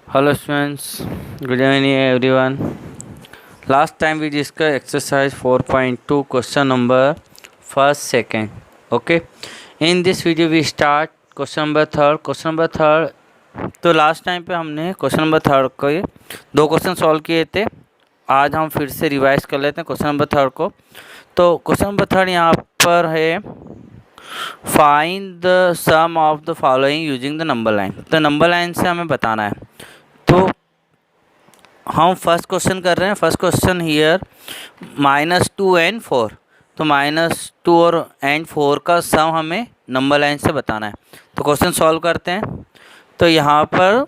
Hello students, good evening everyone. Last time we discussed exercise 4.2 question number first second. Okay. In this video we start question number third. Question number third. तो last time पे हमने question number third को ये दो question solve किए थे. आज हम फिर से रिवाइज कर लेते हैं क्वेश्चन नंबर थर्ड को. तो क्वेश्चन नंबर थर्ड यहाँ पर है find the sum of the following using the number line. तो नंबर लाइन से हमें बताना है. तो हम फर्स्ट क्वेश्चन कर रहे हैं. First question here -2 and 4. तो -2 और एंड 4 का सम हमें नंबर लाइन से बताना है. तो क्वेश्चन सॉल्व करते हैं. तो यहाँ पर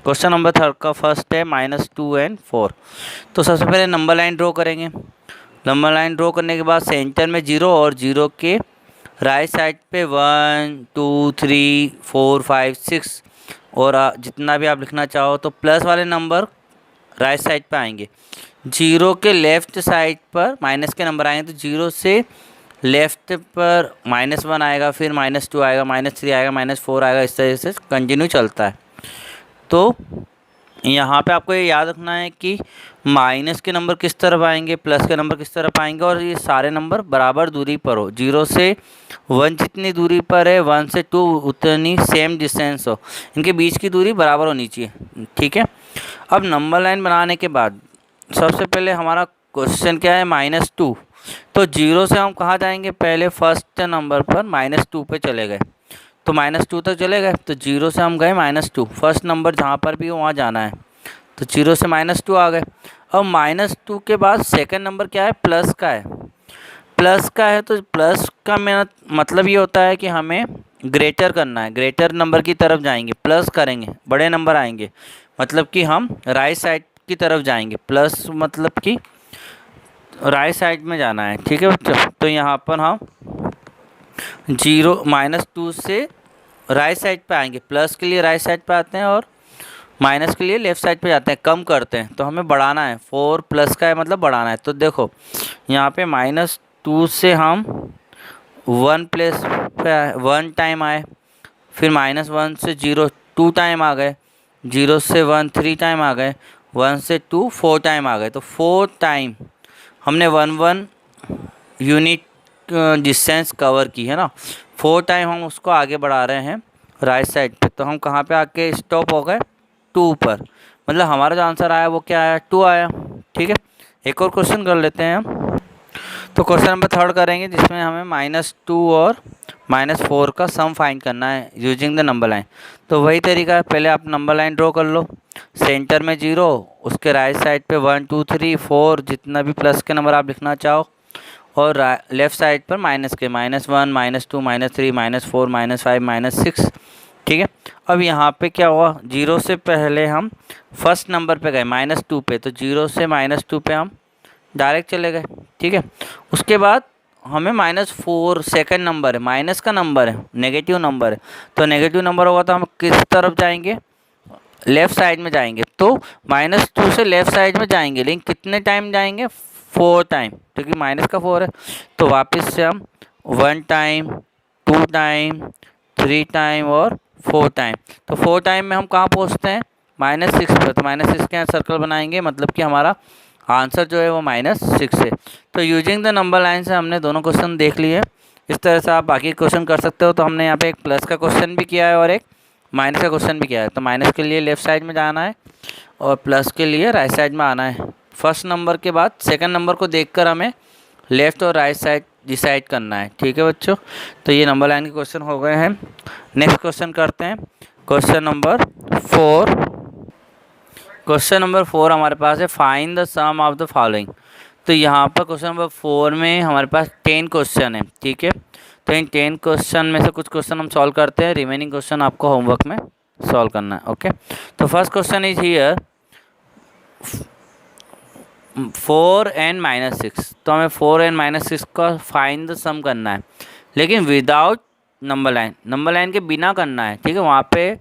क्वेश्चन नंबर थर्ड का फर्स्ट है -2 and 4. तो सबसे पहले नंबर लाइन ड्रॉ करेंगे. नंबर लाइन ड्रॉ करने के बाद सेंटर में 0 और 0 के राइट साइड पे 1 2 3 4 5 6 और जितना भी आप लिखना चाहो. तो प्लस वाले नंबर राइट साइड पे आएंगे. 0 के लेफ़्ट साइड पर माइनस के नंबर आएंगे. तो 0 से लेफ़्ट पर -1 आएगा, फिर -2 आएगा, -3 आएगा, -4 आएगा. इस तरह से कंटिन्यू चलता है. तो यहाँ पे आपको ये याद रखना है कि माइनस के नंबर किस तरफ आएंगे, प्लस के नंबर किस तरफ आएंगे, और ये सारे नंबर बराबर दूरी पर हो. 0 से 1 जितनी दूरी पर है, 1 से 2 उतनी सेम डिस्टेंस हो. इनके बीच की दूरी बराबर होनी चाहिए. ठीक है. अब नंबर लाइन बनाने के बाद सबसे पहले हमारा क्वेश्चन क्या है, -2. तो 0 से हम कहाँ जाएंगे, पहले फर्स्ट नंबर पर -2 पे चले गए. तो -2 तक चले गए. तो 0 से हम गए -2. फर्स्ट नंबर जहाँ पर भी हो वहाँ जाना है. तो 0 से -2 आ गए. अब -2 के बाद सेकंड नंबर क्या है, प्लस का है. प्लस का है तो प्लस का मेरा मतलब ये होता है कि हमें ग्रेटर करना है. ग्रेटर नंबर की तरफ जाएंगे, प्लस करेंगे, बड़े नंबर आएंगे. मतलब कि हम राइट साइड की तरफ जाएंगे. प्लस मतलब कि राइट साइड में जाना है. ठीक है बच्चों. तो यहाँ पर हम 2 से राइट साइड पे आएंगे. प्लस के लिए राइट साइड पे आते हैं और माइनस के लिए लेफ़्ट साइड पे जाते हैं, कम करते हैं. तो हमें बढ़ाना है. 4 प्लस का है मतलब बढ़ाना है. तो देखो यहाँ पे -2 से हम 1 प्लस पे 1 टाइम आए, फिर -1 से 0 2 टाइम आ गए, 0 से 1 3 टाइम आ गए, 1 से 2 4 टाइम आ गए. तो 4 टाइम हमने 1 यूनिट डिस्टेंस कवर की है ना. 4 टाइम हम उसको आगे बढ़ा रहे हैं राइट साइड पे. तो हम कहाँ पे आके स्टॉप हो गए, 2 पर. मतलब हमारा जो आंसर आया वो क्या आया, 2 आया. ठीक है. एक और क्वेश्चन कर लेते हैं हम. तो क्वेश्चन नंबर थर्ड करेंगे जिसमें हमें -2 और -4 का सम फाइंड करना है यूजिंग द नंबर लाइन. तो वही तरीका है. पहले आप नंबर लाइन ड्रॉ कर लो. सेंटर में 0, उसके राइट साइड पे 1 2 3 4 जितना भी प्लस के नंबर आप लिखना चाहो, और लेफ़्ट साइड पर माइनस के -1 -2 -3 -4 -5 -6. ठीक है. अब यहाँ पे क्या हुआ, 0 से पहले हम फर्स्ट नंबर पे गए -2 पे. तो 0 से -2 पे हम डायरेक्ट चले गए. ठीक है. उसके बाद हमें -4 सेकंड नंबर है, माइनस का नंबर है, नेगेटिव नंबर है. तो नेगेटिव नंबर होगा तो हम किस तरफ जाएंगे, लेफ़्ट साइड में जाएंगे. तो -2 से लेफ़्ट साइड में जाएंगे, लेकिन कितने टाइम जाएंगे, 4 टाइम, क्योंकि माइनस का 4 है. तो वापस से हम 1 टाइम 2 टाइम 3 टाइम और 4 टाइम. तो 4 टाइम में हम कहाँ पहुँचते हैं, -6 पर. तो -6 के यहाँ सर्कल बनाएंगे, मतलब कि हमारा आंसर जो है वो -6 है. तो यूजिंग द नंबर लाइन से हमने दोनों क्वेश्चन देख लिए. इस तरह से आप बाकी क्वेश्चन कर सकते हो. तो हमने यहाँ पे एक प्लस का क्वेश्चन भी किया है और एक माइनस का क्वेश्चन भी किया है. तो माइनस के लिए लेफ़्ट साइड में जाना है और प्लस के लिए राइट साइड में आना है. फर्स्ट नंबर के बाद सेकंड नंबर को देखकर हमें लेफ़्ट और राइट साइड डिसाइड करना है. ठीक है बच्चों. तो ये नंबर लाइन के क्वेश्चन हो गए हैं. नेक्स्ट क्वेश्चन करते हैं. Question number 4. क्वेश्चन नंबर 4 हमारे पास है find the sum of the following. तो यहाँ पर क्वेश्चन नंबर 4 में हमारे पास 10 क्वेश्चन है. ठीक है. तो इन 10 क्वेश्चन में से कुछ क्वेश्चन हम सॉल्व करते हैं, रिमेनिंग क्वेश्चन आपको होमवर्क में सॉल्व करना है. ओके. तो first question is here 4 and -6. तो हमें 4 and -6 का फाइंड द सम करना है, लेकिन without number line, number line के बिना करना है. ठीक है. वहाँ पे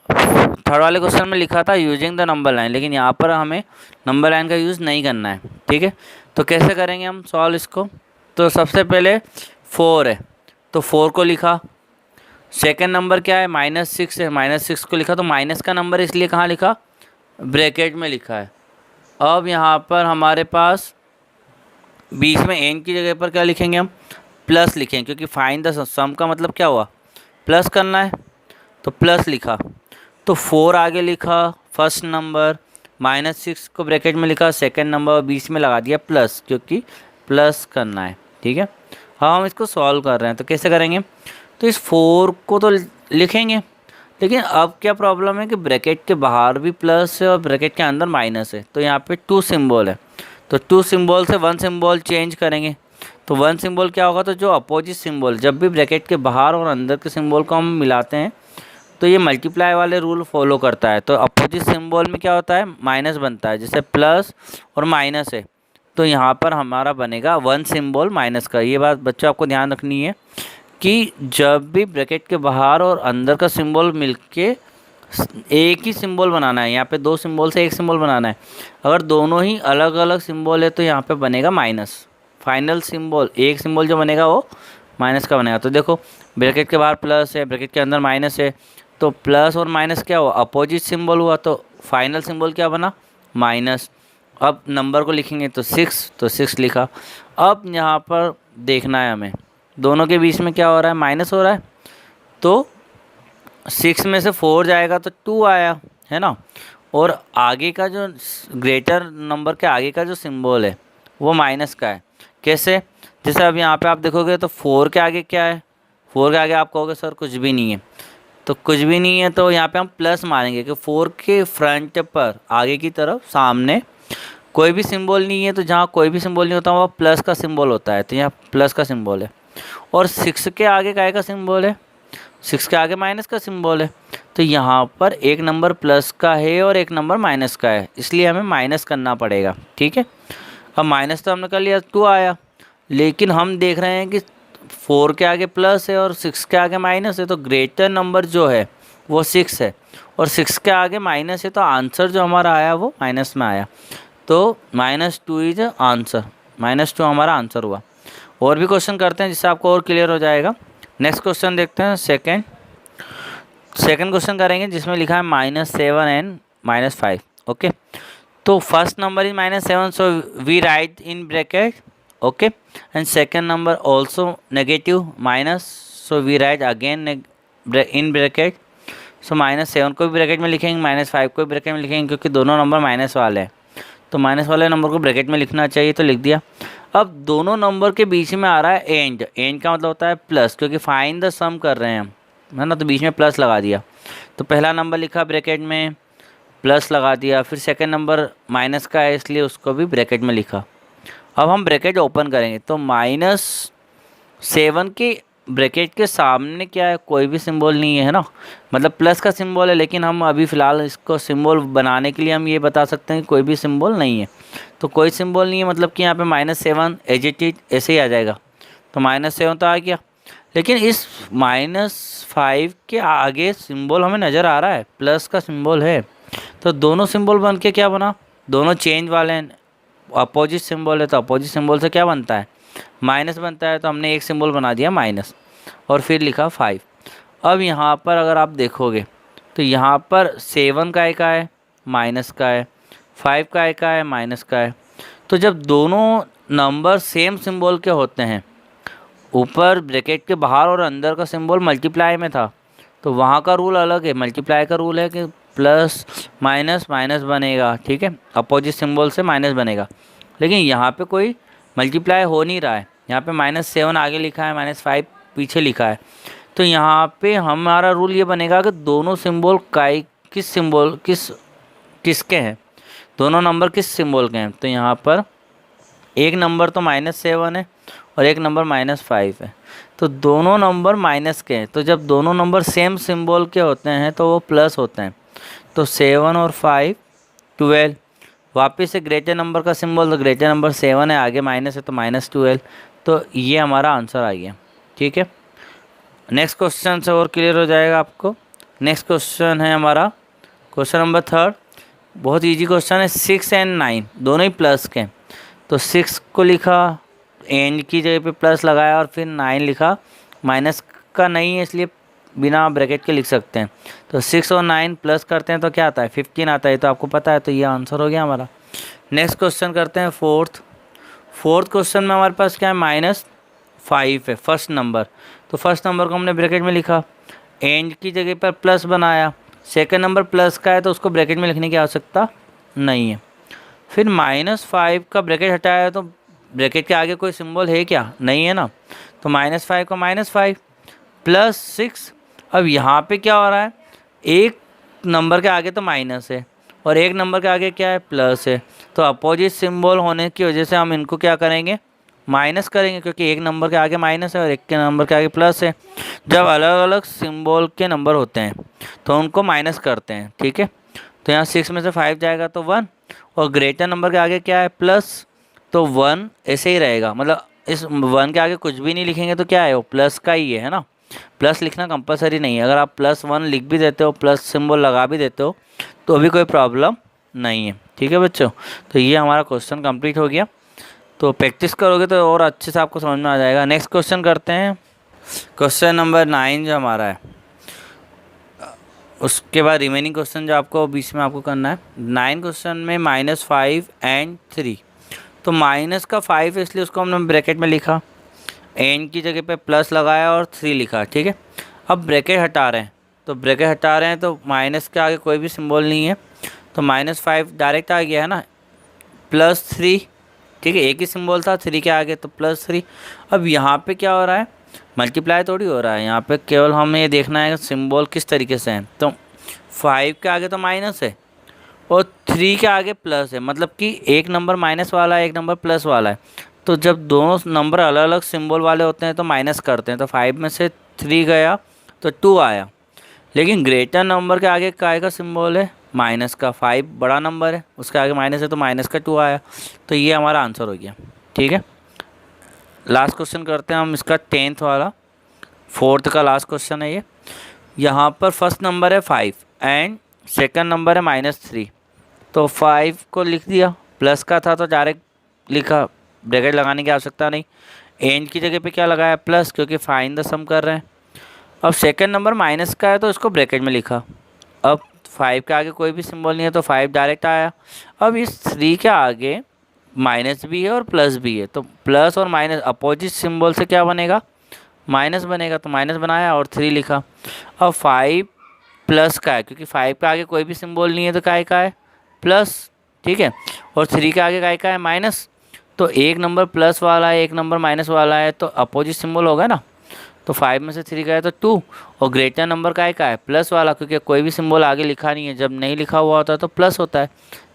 थर्ड वाले क्वेश्चन में लिखा था यूजिंग द नंबर लाइन, लेकिन यहाँ पर हमें नंबर लाइन का यूज़ नहीं करना है. ठीक है. तो कैसे करेंगे हम सॉल्व इसको. तो सबसे पहले 4 है, तो 4 को लिखा. सेकेंड नंबर क्या है, -6 है, -6 को लिखा, तो माइनस का नंबर इसलिए कहाँ लिखा, ब्रैकेट में लिखा है। अब यहाँ पर हमारे पास बीच में एन की जगह पर क्या लिखेंगे हम, प्लस लिखेंगे, क्योंकि फाइंड द सम का मतलब क्या हुआ, प्लस करना है, तो प्लस लिखा। तो 4 आगे लिखा फर्स्ट नंबर, -6 को ब्रैकेट में लिखा सेकंड नंबर, बीच में लगा दिया प्लस, क्योंकि प्लस करना है। ठीक है, हाँ हम इसको सॉल्व कर रहे हैं, तो कैसे करेंगे, तो इस 4 को तो लिखेंगे, लेकिन अब क्या प्रॉब्लम है कि ब्रैकेट के बाहर भी प्लस है और ब्रैकेट के अंदर माइनस है, तो यहाँ पे 2 सिंबल है, तो 2 सिंबल से 1 सिंबल चेंज करेंगे। तो 1 सिंबल क्या होगा, तो जो अपोजिट सिंबल, जब भी ब्रैकेट के बाहर और अंदर के सिंबल को हम मिलाते हैं तो ये मल्टीप्लाई वाले रूल फॉलो करता है। तो अपोजिट सिंबल में क्या होता है, माइनस बनता है, जैसे प्लस और माइनस है, तो यहाँ पर हमारा बनेगा 1 सिंबल माइनस का। ये बात बच्चों आपको ध्यान रखनी है कि जब भी ब्रैकेट के बाहर और अंदर का सिंबल मिलके एक ही सिंबल बनाना है, यहाँ पे 2 सिंबल से एक सिंबल बनाना है। अगर दोनों ही अलग अलग सिंबल है तो यहाँ पे बनेगा माइनस, फाइनल सिंबल एक सिंबल जो बनेगा वो माइनस का बनेगा। तो देखो ब्रैकेट के बाहर प्लस है, ब्रैकेट के अंदर माइनस है, तो प्लस और माइनस क्या हुआ, अपोजिट सिंबल हुआ, तो फाइनल सिंबल क्या बना, माइनस। अब नंबर को लिखेंगे तो 6, तो 6 लिखा। अब यहाँ पर देखना है हमें दोनों के बीच में क्या हो रहा है, माइनस हो रहा है, तो 6 में से 4 जाएगा तो 2 आया, है ना। और आगे का जो ग्रेटर नंबर के आगे का जो सिंबल है वो माइनस का है। कैसे, जैसे अब यहाँ पे आप देखोगे तो 4 के आगे क्या है, 4 के आगे आप कहोगे सर कुछ भी नहीं है, तो कुछ भी नहीं है तो यहाँ पे हम प्लस मारेंगे कि 4 के फ्रंट पर आगे की तरफ सामने कोई भी सिंबल नहीं है, तो जहाँ कोई भी सिंबल नहीं होता वहाँ प्लस का सिंबल होता है, तो यहाँ प्लस का सिंबल है। और 6 के आगे काय का सिंबल है, 6 के आगे माइनस का सिंबल है, तो यहाँ पर एक नंबर प्लस का है और एक नंबर माइनस का है, इसलिए हमें माइनस करना पड़ेगा। ठीक है, अब माइनस तो हमने कर लिया, 2 आया, लेकिन हम देख रहे हैं कि 4 के आगे प्लस है और 6 के आगे माइनस है, तो ग्रेटर नंबर जो है वो 6 है और 6 के आगे माइनस है, तो आंसर जो हमारा आया वो माइनस में आया, तो -2 इज आंसर, -2 हमारा आंसर हुआ। और भी क्वेश्चन करते हैं जिससे आपको और क्लियर हो जाएगा। नेक्स्ट क्वेश्चन देखते हैं, सेकंड क्वेश्चन करेंगे जिसमें लिखा है -7 एंड -5। ओके, तो first number is -7, so we write in bracket, okay, and second number also negative minus, so we write again in bracket. So -7 को भी ब्रैकेट में लिखेंगे, -5 को भी ब्रैकेट में लिखेंगे, क्योंकि दोनों नंबर माइनस वाले हैं, तो माइनस वाले नंबर को ब्रैकेट में लिखना चाहिए, तो लिख दिया। अब दोनों नंबर के बीच में आ रहा है एंड का मतलब होता है प्लस, क्योंकि फाइंड द सम कर रहे हैं हम, है ना, तो बीच में प्लस लगा दिया। तो पहला नंबर लिखा ब्रैकेट में, प्लस लगा दिया, फिर सेकंड नंबर माइनस का है इसलिए उसको भी ब्रैकेट में लिखा। अब हम ब्रैकेट ओपन करेंगे तो -7 के ब्रैकेट के सामने क्या है, कोई भी सिंबल नहीं है ना, मतलब प्लस का सिंबल है, लेकिन हम अभी फ़िलहाल इसको सिंबल बनाने के लिए हम ये बता सकते हैं कि कोई भी सिंबल नहीं है, तो कोई सिंबल नहीं है, मतलब कि यहाँ पे -7 एज इट इज ऐसे ही आ जाएगा, तो -7 तो आ गया। लेकिन इस -5 के आगे सिंबल हमें नज़र आ रहा है, प्लस का सिंबल है, तो दोनों सिंबल बन के क्या बना, दोनों चेंज वाले हैं, अपोजिट सिंबल है, तो अपोजिट सिंबल से क्या बनता है, माइनस बनता है, तो हमने एक सिंबल बना दिया माइनस और फिर लिखा 5। अब यहाँ पर अगर आप देखोगे तो यहाँ पर 7 का एक है, माइनस का है, 5 का एक है, माइनस का है, तो जब दोनों नंबर सेम सिंबल के होते हैं, ऊपर ब्रैकेट के बाहर और अंदर का सिंबल मल्टीप्लाई में था, तो वहाँ का रूल अलग है, मल्टीप्लाई का रूल है कि प्लस माइनस माइनस बनेगा, ठीक है, अपोजिट सिंबल से माइनस बनेगा, लेकिन यहाँ पे कोई मल्टीप्लाई हो नहीं रहा है, यहाँ पे -7 आगे लिखा है, -5 पीछे लिखा है, तो यहाँ पे हमारा रूल ये बनेगा कि दोनों सिंबल किसके हैं, दोनों नंबर किस सिंबल के हैं, तो यहाँ पर एक नंबर तो -7 है और एक नंबर -5 है, तो दोनों नंबर माइनस के हैं, तो जब दोनों नंबर सेम सिंबल के होते हैं तो वो प्लस होते हैं, तो 7 और 5 12, वापस से ग्रेटर नंबर का सिंबल, तो ग्रेटर नंबर 7 है, आगे माइनस है तो -12, तो ये हमारा आंसर आ गया। ठीक है, नेक्स्ट क्वेश्चन से और क्लियर हो जाएगा आपको। नेक्स्ट क्वेश्चन है हमारा क्वेश्चन नंबर 3, बहुत इजी क्वेश्चन है। 6 एंड 9 दोनों ही प्लस के, तो 6 को लिखा, एंड की जगह पे प्लस लगाया और फिर 9 लिखा, माइनस का नहीं है इसलिए बिना ब्रैकेट के लिख सकते हैं। तो 6 और 9 प्लस करते हैं तो क्या आता है 15 आता है, तो आपको पता है, तो ये आंसर हो गया हमारा। नेक्स्ट क्वेश्चन करते हैं फोर्थ क्वेश्चन में हमारे पास क्या है -5 है फर्स्ट नंबर। तो फर्स्ट नंबर को हमने ब्रैकेट में लिखा, एंड की जगह पर प्लस बनाया। सेकंड नंबर प्लस का है तो उसको ब्रैकेट में लिखने की आवश्यकता नहीं है। फिर -5 का ब्रैकेट हटाया तो ब्रैकेट के आगे कोई सिंबल है क्या, नहीं है ना। तो -5 को -5 +6। अब यहाँ पे क्या हो रहा है, एक नंबर के आगे तो माइनस है और एक नंबर के आगे क्या है प्लस है। तो अपोजिट सिंबल होने की वजह से हम इनको क्या करेंगे माइनस करेंगे, क्योंकि एक नंबर के आगे माइनस है और एक के नंबर के आगे प्लस है। जब अलग अलग सिंबल के नंबर होते हैं तो उनको माइनस करते हैं, ठीक है। तो यहाँ 6 में से 5 जाएगा तो 1, और ग्रेटर नंबर के आगे क्या है प्लस, तो 1 ऐसे ही रहेगा। मतलब इस 1 के आगे कुछ भी नहीं लिखेंगे तो क्या है वो प्लस का ही है ना। प्लस लिखना कंपलसरी नहीं है, अगर आप +1 लिख भी देते हो, प्लस सिंबल लगा भी देते हो तो भी कोई प्रॉब्लम नहीं है, ठीक है बच्चों। तो ये हमारा क्वेश्चन कंप्लीट हो गया। तो प्रैक्टिस करोगे तो और अच्छे से आपको समझ में आ जाएगा। नेक्स्ट क्वेश्चन करते हैं, क्वेश्चन नंबर 9 जो हमारा है, उसके बाद रिमेनिंग क्वेश्चन जो आपको बीच में आपको करना है। 9 क्वेश्चन में -5 एंड 3, तो माइनस का 5 इसलिए उसको हमने ब्रैकेट में लिखा, एन की जगह पे प्लस लगाया और 3 लिखा, ठीक है। अब ब्रैकेट हटा रहे हैं, तो ब्रैकेट हटा रहे हैं तो माइनस के आगे कोई भी सिंबल नहीं है, तो -5 डायरेक्ट आ गया है ना, +3, ठीक है। एक ही सिंबल था 3 के आगे तो +3। अब यहाँ पे क्या हो रहा है, मल्टीप्लाई थोड़ी हो रहा है, यहाँ पे केवल हमें ये देखना है सिंबल किस तरीके से है। तो 5 के आगे तो माइनस है और 3 के आगे प्लस है, मतलब कि एक नंबर माइनस वाला है एक नंबर प्लस वाला है। तो जब दोनों नंबर अलग अलग सिंबल वाले होते हैं तो माइनस करते हैं, तो 5 में से 3 गया तो 2 आया। लेकिन ग्रेटर नंबर के आगे काय का सिंबल है माइनस का, 5 बड़ा नंबर है उसके आगे माइनस है तो माइनस का 2 आया। तो ये हमारा आंसर हो गया, ठीक है। लास्ट क्वेश्चन करते हैं हम इसका 10th वाला, 4th का लास्ट क्वेश्चन है ये। यहाँ पर फर्स्ट नंबर है 5 एंड सेकंड नंबर है -3। तो 5 को लिख दिया, प्लस का था तो डायरेक्ट लिखा, ब्रैकेट लगाने की आवश्यकता नहीं। एंड की जगह पे क्या लगाया प्लस, क्योंकि फाइंड द सम कर रहे हैं। अब सेकंड नंबर माइनस का है तो इसको ब्रैकेट में लिखा। अब 5 के आगे कोई भी सिंबल नहीं है तो 5 डायरेक्ट आया। अब इस 3 के आगे माइनस भी है और प्लस भी है, तो प्लस और माइनस अपोजिट सिंबल से क्या बनेगा माइनस बनेगा, तो माइनस बनाया और 3 लिखा। अब 5 प्लस का है, क्योंकि 5 के आगे कोई भी सिंबल नहीं है तो काय का है प्लस, ठीक है। और 3 के आगे काय का है माइनस, तो एक नंबर प्लस वाला है एक नंबर माइनस वाला है तो अपोजिट सिंबल होगा ना। तो 5 में से 3 गया तो 2, और ग्रेटर नंबर का है प्लस वाला, क्योंकि कोई भी सिंबल आगे लिखा नहीं है, जब नहीं लिखा हुआ होता है तो प्लस होता है।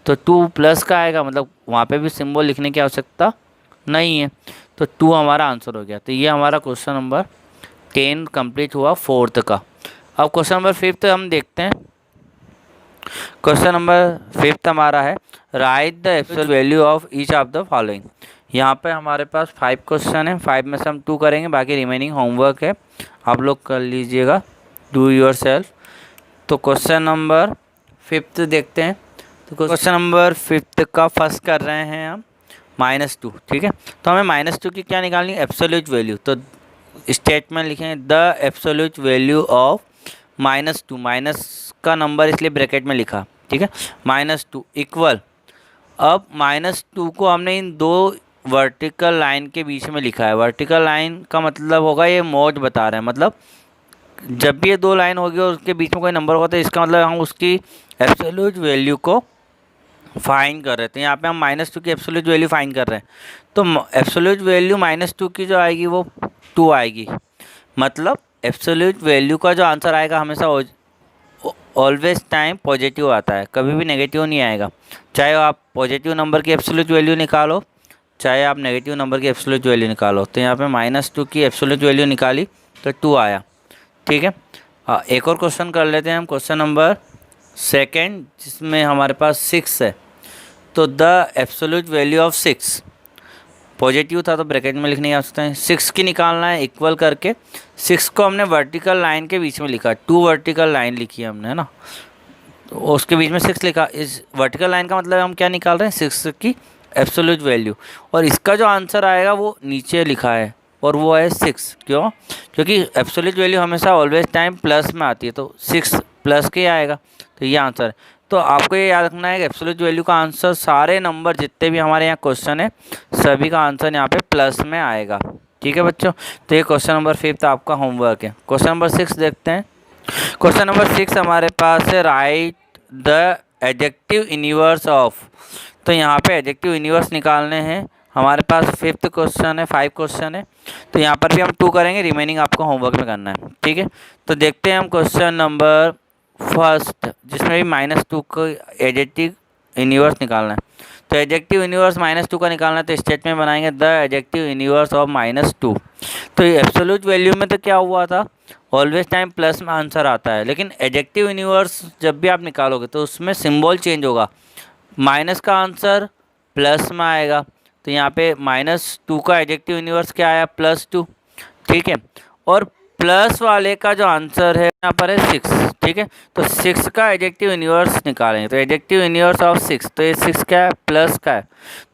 तो 2 प्लस का आएगा, मतलब वहाँ पे भी सिंबल लिखने की आवश्यकता नहीं है। तो 2 हमारा आंसर हो गया। तो ये हमारा क्वेश्चन नंबर 10 कंप्लीट हुआ 4th का। अब क्वेश्चन नंबर 5th हम देखते हैं। क्वेश्चन नंबर 5th हमारा है, right the absolute value of each of the following. यहाँ पे हमारे पास 5 क्वेश्चन है, 5 में से हम 2 करेंगे, बाकी रिमेनिंग होमवर्क है, आप लोग कर लीजिएगा, डू योर सेल्फ। तो क्वेश्चन नंबर 5th देखते हैं। तो क्वेश्चन नंबर 5th का फर्स्ट कर रहे हैं हम -2, ठीक है। तो हमें -2 की क्या निकालनी है एब्सोल्यूट वैल्यू। तो स्टेटमेंट लिखेंगे the absolute value of -2, minus का नंबर इसलिए ब्रैकेट में लिखा, ठीक है, -2 इक्वल। अब -2 को हमने इन दो वर्टिकल लाइन के बीच में लिखा है। वर्टिकल लाइन का मतलब होगा ये मौज बता रहे हैं, मतलब जब भी ये दो लाइन होगी और उसके बीच में कोई नंबर होगा तो इसका मतलब हम उसकी एब्सोल्यूट वैल्यू को फाइंड कर रहे थे। यहाँ पे हम -2 की एब्सोल्यूट वैल्यू फाइंड कर रहे हैं, तो एब्सोल्यूट वैल्यू -2 की जो आएगी वो 2 आएगी। मतलब एब्सोल्यूट वैल्यू का जो आंसर आएगा हमेशा ऑलवेज टाइम पॉजिटिव आता है, कभी भी नेगेटिव नहीं आएगा। चाहे आप पॉजिटिव नंबर की एब्सोल्यूट वैल्यू निकालो, चाहे आप नेगेटिव नंबर की एब्सोल्यूट वैल्यू निकालो। तो यहाँ पे -2 की एब्सोल्यूट वैल्यू निकाली तो 2 आया, ठीक है। एक और क्वेश्चन कर लेते हैं हम, क्वेश्चन नंबर 2 जिसमें हमारे पास 6 है। तो the absolute value of 6 positive था तो ब्रैकेट में लिखने की आवश्यकता है। 6 की निकालना है इक्वल करके। 6 को हमने वर्टिकल लाइन के बीच में लिखा, 2 वर्टिकल लाइन लिखी है हमने, है ना, तो उसके बीच में 6 लिखा। इस वर्टिकल लाइन का मतलब हम क्या निकाल रहे हैं 6 की एब्सोल्यूट वैल्यू, और इसका जो आंसर आएगा वो नीचे लिखा है और वो है 6। क्यों? क्योंकि एब्सोल्यूट वैल्यू हमेशा ऑलवेज टाइम प्लस में आती है, तो 6 प्लस के आएगा, तो ये आंसर है। तो आपको ये याद रखना है कि एब्सोल्यूट वैल्यू का आंसर सारे नंबर जितने भी हमारे यहाँ क्वेश्चन है सभी का आंसर यहाँ पे प्लस में आएगा। ठीक है बच्चों, तो ये क्वेश्चन नंबर 5 आपका होमवर्क है। क्वेश्चन नंबर 6 देखते हैं। क्वेश्चन नंबर 6 हमारे पास है right the adjective inverse of. तो यहाँ पे एडजेक्टिव इन्वर्स निकालने हैं। हमारे पास 5th क्वेश्चन है, 5 क्वेश्चन है, तो यहाँ पर भी हम 2 करेंगे, रिमेनिंग आपको होमवर्क में करना है। ठीक है, तो देखते हैं हम क्वेश्चन नंबर 1 जिसमें भी -2 को एडजेक्टिव इन्वर्स निकालना है। तो एडजेक्टिव इन्वर्स -2 का निकालना है, तो स्टेटमेंट बनाएंगे द एडजेक्टिव इन्वर्स ऑफ -2। तो एब्सोल्यूट वैल्यू में तो क्या हुआ था, ऑलवेज टाइम प्लस में आंसर आता है, लेकिन एडजेक्टिव इन्वर्स जब भी आप निकालोगे तो उसमें सिंबल चेंज होगा, माइनस का आंसर प्लस में आएगा। तो यहाँ पे -2 का एडजेक्टिव इन्वर्स क्या आया, +2। ठीक है, और प्लस वाले का जो आंसर है यहाँ पर है 6। ठीक है, तो 6 का एडजेक्टिव इन्वर्स निकालेंगे, तो एडजेक्टिव इन्वर्स ऑफ 6, तो ये 6 क्या है, प्लस का है,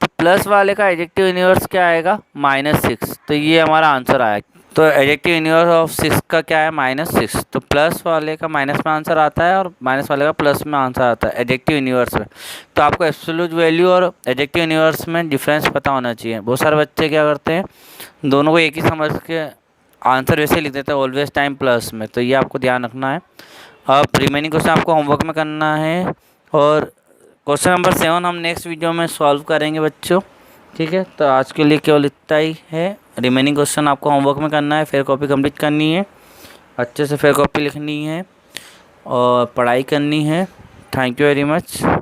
तो प्लस वाले का एडजेक्टिव इन्वर्स क्या आएगा, -6। तो ये हमारा आंसर आया। तो एडजेक्टिव इन्वर्स ऑफ 6 का क्या है, -6। तो प्लस वाले का माइनस में आंसर आता है और माइनस वाले का प्लस में आंसर आता है एडजेक्टिव इन्वर्स में। तो आपको एब्सोल्यूट वैल्यू और एडजेक्टिव इन्वर्स में डिफरेंस पता होना चाहिए। बहुत सारे बच्चे क्या करते हैं, दोनों को एक ही समझ के आंसर वैसे लिख देते हैं ऑलवेज टाइम प्लस में, तो ये आपको ध्यान रखना है। अब रिमेनिंग क्वेश्चन आपको होमवर्क में करना है, और क्वेश्चन नंबर 7 हम नेक्स्ट वीडियो में सॉल्व करेंगे बच्चों। ठीक है, तो आज के लिए केवल इतना ही है। रिमेनिंग क्वेश्चन आपको होमवर्क में करना है, फिर कॉपी कंप्लीट करनी है, अच्छे से फिर कॉपी लिखनी है और पढ़ाई करनी है। Thank you very much.